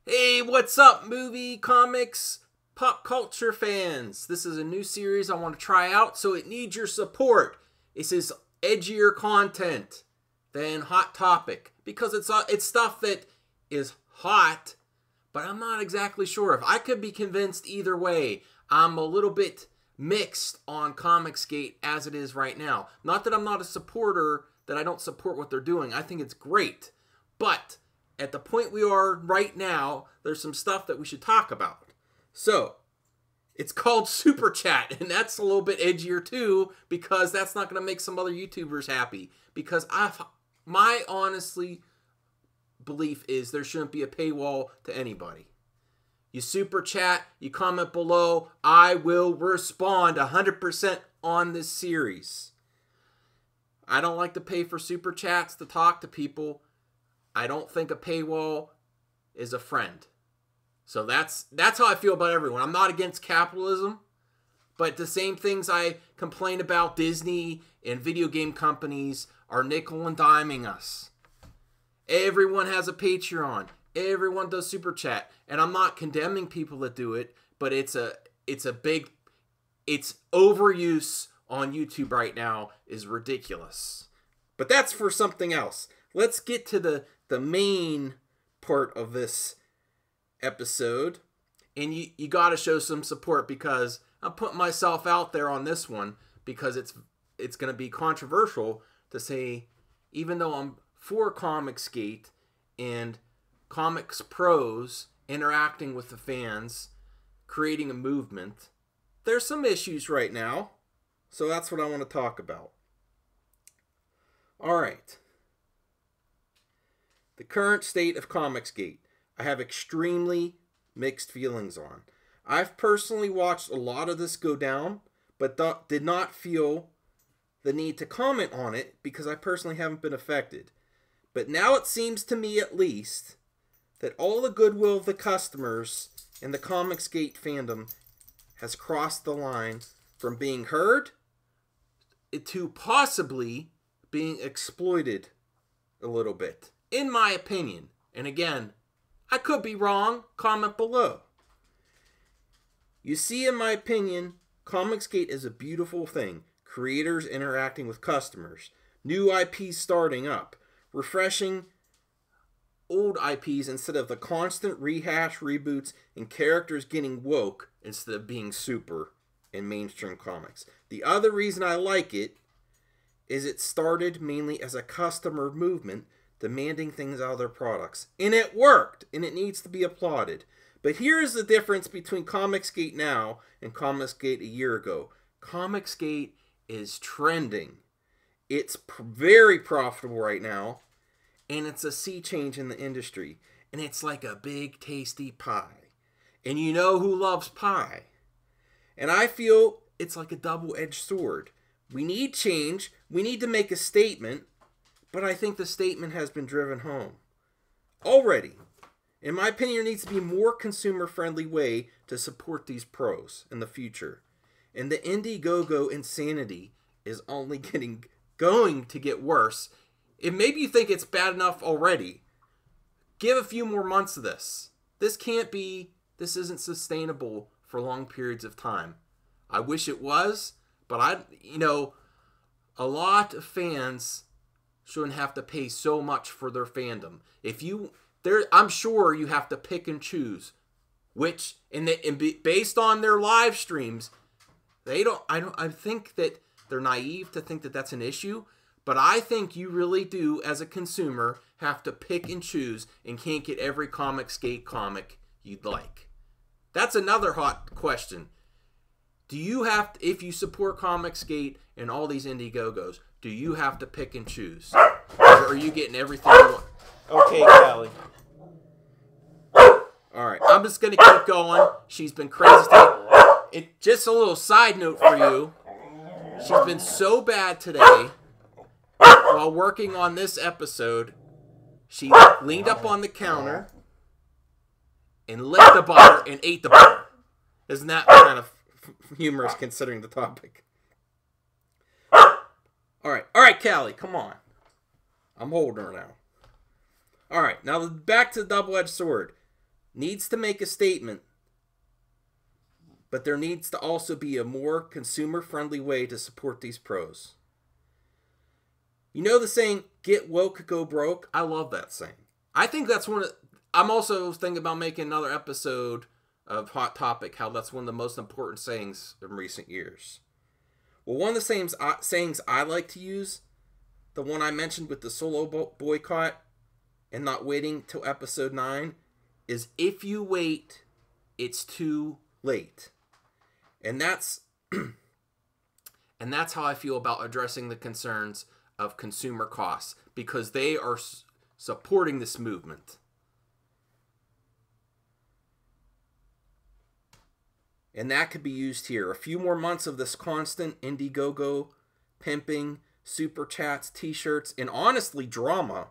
Hey, what's up, movie, comics, pop culture fans? This is a new series I want to try out, so it needs your support. This is edgier content than Hot Topic, because it's stuff that is hot, but I'm not exactly sure if I could be convinced either way. I'm a little bit mixed on Comicsgate as it is right now. Not that I'm not a supporter, that I don't support what they're doing. I think it's great, but at the point we are right now, there's some stuff that we should talk about. So, it's called Super Chat, and that's a little bit edgier too, because that's not going to make some other YouTubers happy. Because my honestly belief is there shouldn't be a paywall to anybody. You Super Chat, you comment below, I will respond 100% on this series. I don't like to pay for Super Chats to talk to people. I don't think a paywall is a friend. So that's how I feel about everyone. I'm not against capitalism, but the same things I complain about Disney and video game companies are nickel and diming us. Everyone has a Patreon. Everyone does Super Chat. And I'm not condemning people that do it, but it's overuse on YouTube right now is ridiculous. But that's for something else. Let's get to the main part of this episode. And you got to show some support, because I'm putting myself out there on this one, because it's going to be controversial to say, even though I'm for Comicsgate and comics pros interacting with the fans, creating a movement, there's some issues right now. So that's what I want to talk about. All right. The current state of Comicsgate, I have extremely mixed feelings on. I've personally watched a lot of this go down, but did not feel the need to comment on it because I personally haven't been affected. But now it seems to me, at least, that all the goodwill of the customers and the Comicsgate fandom has crossed the line from being heard to possibly being exploited a little bit, in my opinion. And again, I could be wrong. Comment below. You see, in my opinion, Comicsgate is a beautiful thing. Creators interacting with customers, new IPs starting up, refreshing old IPs instead of the constant rehash, reboots, and characters getting woke instead of being super in mainstream comics. The other reason I like it is it started mainly as a customer movement demanding things out of their products. And it worked, and it needs to be applauded. But here's the difference between Comicsgate now and Comicsgate a year ago. Comicsgate is trending. It's very profitable right now, and it's a sea change in the industry. And it's like a big, tasty pie. And you know who loves pie. And I feel it's like a double-edged sword. We need change. We need to make a statement. But I think the statement has been driven home already. In my opinion, there needs to be a more consumer-friendly way to support these pros in the future. And the Indiegogo insanity is only going to get worse. If maybe you think it's bad enough already, give a few more months of this. This isn't sustainable for long periods of time. I wish it was, but a lot of fans shouldn't have to pay so much for their fandom. I'm sure you have to pick and choose which, based on their live streams, I think that they're naive to think that that's an issue, but I think you really do, as a consumer, have to pick and choose and can't get every Comicsgate comic you'd like. That's another hot question. Do you have to, if you support Comicsgate and all these Indiegogos, do you have to pick and choose? Or are you getting everything you want? Okay, Callie. Alright, I'm just going to keep going. She's been crazy today. Just a little side note for you. She's been so bad today. While working on this episode, she leaned up on the counter and licked the butter and ate the butter. Isn't that kind of humorous considering the topic? Alright, Callie, come on. I'm holding her now. Alright, now back to the double-edged sword. needs to make a statement, but there needs to also be a more consumer-friendly way to support these pros. You know the saying, get woke, go broke? I love that saying. I think that's one of... I'm also thinking about making another episode of Hot Topic, how that's one of the most important sayings in recent years. Well, one of the sayings I like to use, the one I mentioned with the solo boycott and not waiting till episode 9, is if you wait, it's too late. And that's and that's how I feel about addressing the concerns of consumer costs, because they are supporting this movement. And that could be used here. A few more months of this constant Indiegogo, pimping, super chats, t-shirts, and honestly drama,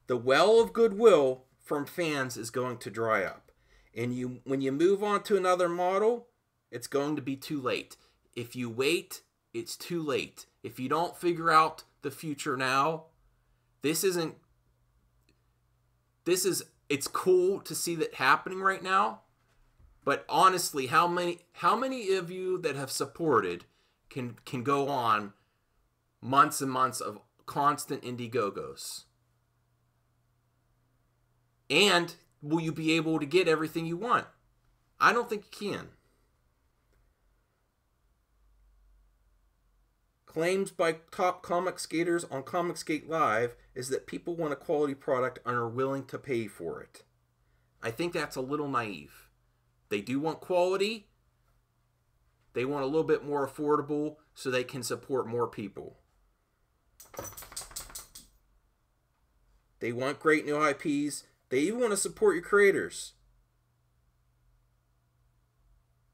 the well of goodwill from fans is going to dry up. And when you move on to another model, it's going to be too late. If you wait, it's too late. If you don't figure out the future now, it's cool to see that happening right now. But honestly, how many of you that have supported can go on months and months of constant Indiegogos? And will you be able to get everything you want? I don't think you can. Claims by top comic skaters on Comicsgate Live is that people want a quality product and are willing to pay for it. I think that's a little naive. They do want quality. They want a little bit more affordable so they can support more people. They want great new IPs. They even want to support your creators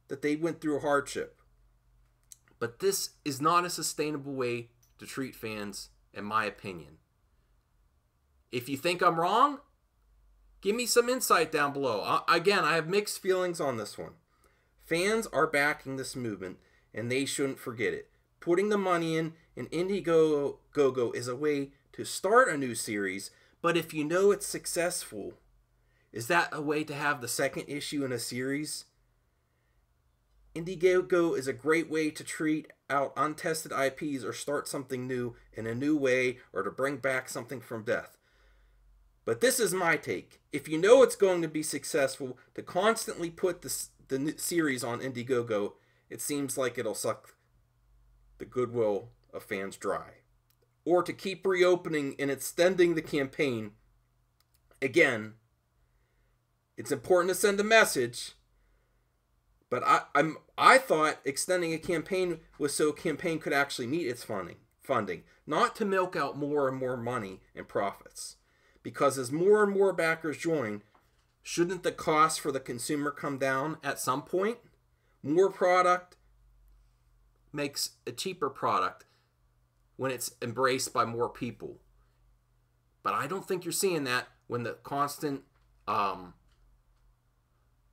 that they went through hardship. But this is not a sustainable way to treat fans, in my opinion. If you think I'm wrong, give me some insight down below. Again, I have mixed feelings on this one. Fans are backing this movement, and they shouldn't forget it. Putting the money in Indiegogo is a way to start a new series, but if you know it's successful, is that a way to have the second issue in a series? Indiegogo is a great way to treat out untested IPs or start something new in a new way, or to bring back something from death. But this is my take. If you know it's going to be successful, to constantly put the series on Indiegogo, it seems like it'll suck the goodwill of fans dry. Or to keep reopening and extending the campaign. Again, it's important to send a message, but I thought extending a campaign was so a campaign could actually meet its funding, not to milk out more and more money and profits. Because as more and more backers join, shouldn't the cost for the consumer come down at some point? More product makes a cheaper product when it's embraced by more people. But I don't think you're seeing that when the constant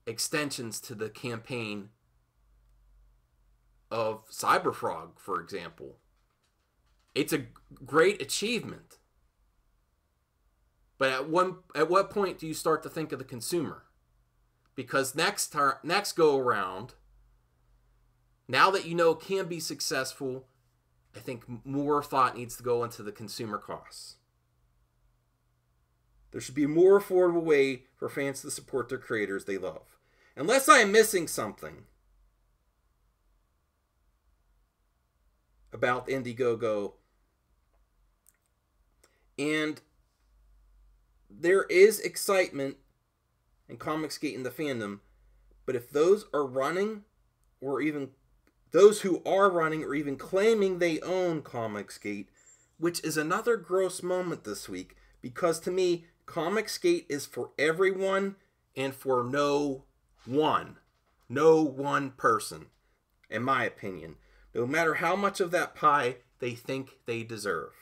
extensions to the campaign of Cyberfrog, for example. It's a great achievement. But at what point do you start to think of the consumer? Because next go around, now that you know it can be successful, I think more thought needs to go into the consumer costs. There should be a more affordable way for fans to support their creators they love. Unless I am missing something about Indiegogo. And there is excitement in Comicsgate in the fandom, but if those are running, or even those who are running or even claiming they own Comicsgate, which is another gross moment this week, because to me, Comicsgate is for everyone and for no one person, in my opinion, no matter how much of that pie they think they deserve.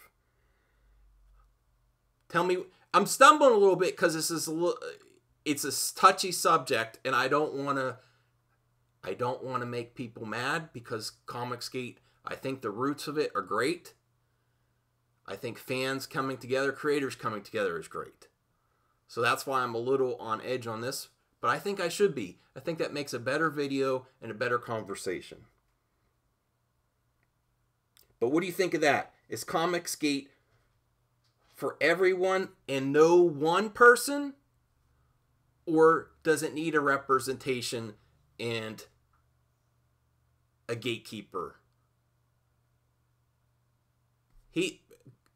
Tell me, I'm stumbling a little bit because it's a touchy subject, and I don't want to make people mad, because Comicsgate, I think the roots of it are great. I think fans coming together, creators coming together is great. So that's why I'm a little on edge on this, but I think I should be. I think that makes a better video and a better conversation. But what do you think of that? Is Comicsgate for everyone and no one person? Or does it need a representation and a gatekeeper?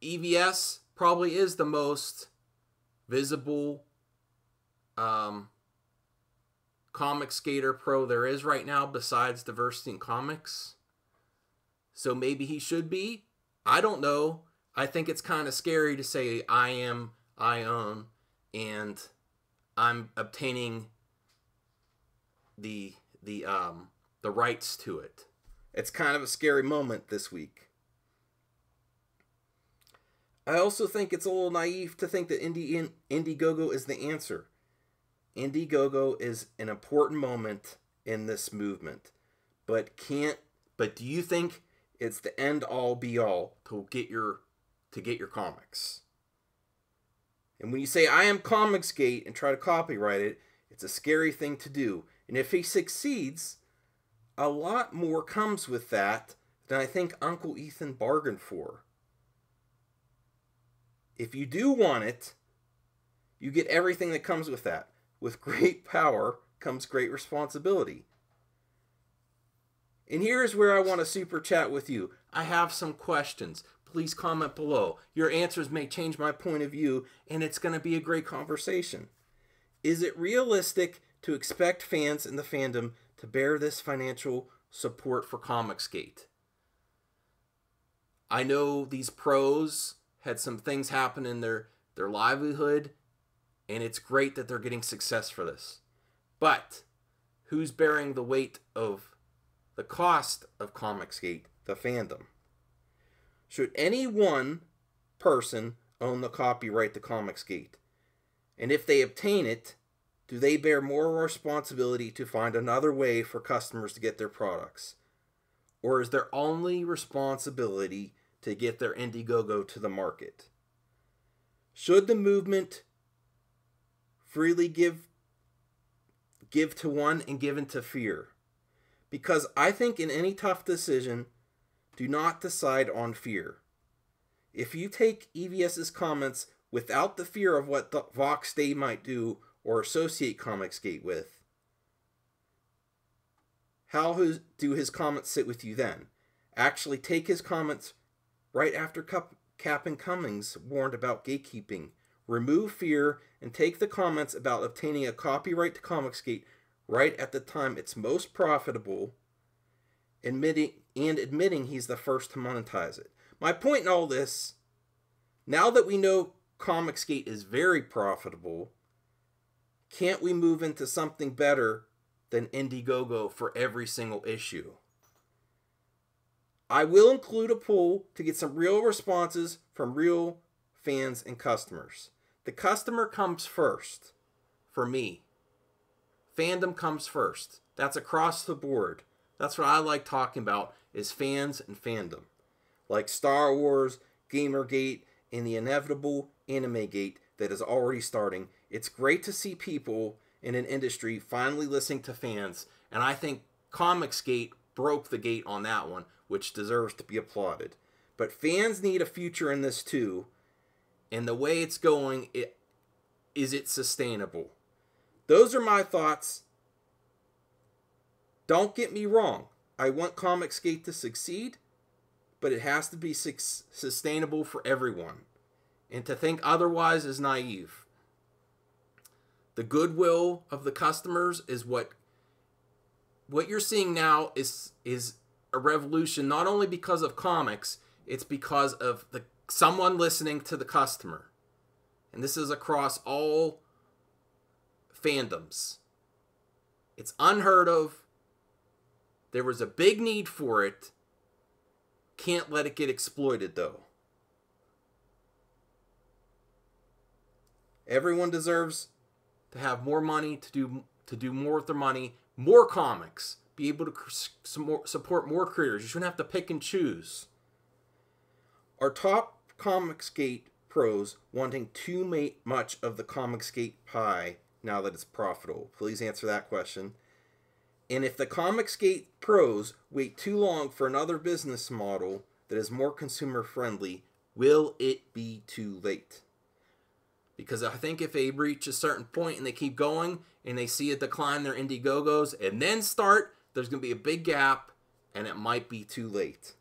EVS probably is the most visible comic skater pro there is right now besides diversity in comics. So maybe he should be. I don't know. I think it's kind of scary to say I own, and I'm obtaining the rights to it. It's kind of a scary moment this week. I also think it's a little naive to think that Indiegogo is the answer. Indiegogo is an important moment in this movement, but do you think it's the end all be all to get your comics? And when you say I am Comicsgate and try to copyright it, it's a scary thing to do. And if he succeeds, a lot more comes with that than I think Uncle Ethan bargained for. If you do want it, you get everything that comes with that. With great power comes great responsibility. And here's where I want to super chat with you. I have some questions. Please comment below. Your answers may change my point of view, and it's going to be a great conversation. Is it realistic to expect fans in the fandom to bear this financial support for Comicsgate? I know these pros had some things happen in their livelihood, and it's great that they're getting success for this. But who's bearing the weight of the cost of Comicsgate, the fandom? Should any one person own the copyright to Comicsgate? And if they obtain it, do they bear more responsibility to find another way for customers to get their products? Or is their only responsibility to get their Indiegogo to the market? Should the movement freely give to one and give into fear? Because I think in any tough decision, do not decide on fear. If you take EVS's comments without the fear of what the Vox Day might do or associate Comicsgate with, how do his comments sit with you then? Actually take his comments right after Cap and Cummings warned about gatekeeping. Remove fear and take the comments about obtaining a copyright to Comicsgate right at the time it's most profitable, admitting he's the first to monetize it. My point in all this, now that we know Comicsgate is very profitable, can't we move into something better than Indiegogo for every single issue? I will include a poll to get some real responses from real fans and customers. The customer comes first for me. Fandom comes first. That's across the board. That's what I like talking about, is fans and fandom. Like Star Wars, Gamergate, and the inevitable AnimeGate that is already starting. It's great to see people in an industry finally listening to fans, and I think Comicsgate broke the gate on that one, which deserves to be applauded. But fans need a future in this too, and the way it's going, is it sustainable? Those are my thoughts. Don't get me wrong. I want Comicsgate to succeed, but it has to be sustainable for everyone. And to think otherwise is naive. The goodwill of the customers is what you're seeing now is a revolution, not only because of comics, it's because of someone listening to the customer. And this is across all fandoms. It's unheard of. There was a big need for it. Can't let it get exploited, though. Everyone deserves to have more money, to do more with their money, more comics, be able to support more creators. You shouldn't have to pick and choose. Our top Comicsgate pros wanting too much of the Comicsgate pie now that it's profitable? Please answer that question. And if the Comicsgate pros wait too long for another business model that is more consumer friendly, will it be too late? Because I think if they reach a certain point and they keep going and they see a decline in their Indiegogos and then start, there's going to be a big gap and it might be too late.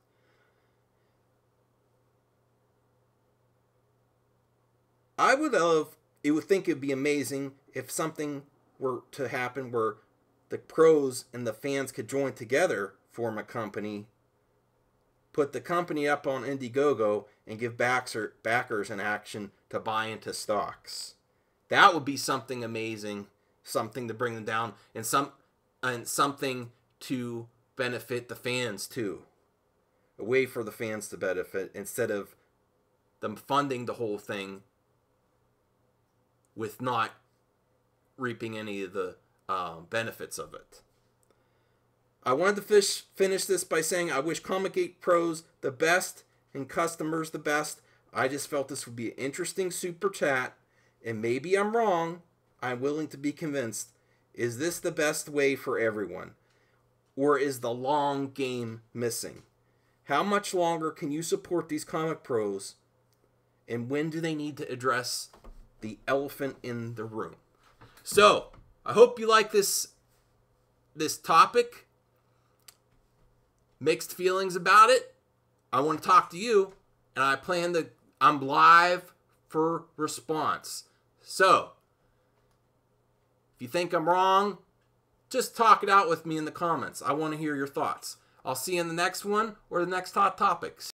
It would think it'd be amazing if something were to happen where the pros and the fans could join together, form a company, put the company up on Indiegogo, and give backers an action to buy into stocks. That would be something amazing, something to bring them down, and something to benefit the fans too. A way for the fans to benefit instead of them funding the whole thing with not reaping any of the benefits of it. I wanted to finish this by saying I wish Comicsgate pros the best and customers the best. I just felt this would be an interesting super chat, and maybe I'm wrong. I'm willing to be convinced. Is this the best way for everyone? Or is the long game missing? How much longer can you support these comic pros? And when do they need to address the elephant in the room? So, I hope you like this topic. Mixed feelings about it. I want to talk to you, and I'm live for response. So, if you think I'm wrong, just talk it out with me in the comments. I want to hear your thoughts. I'll see you in the next one or the next hot topics.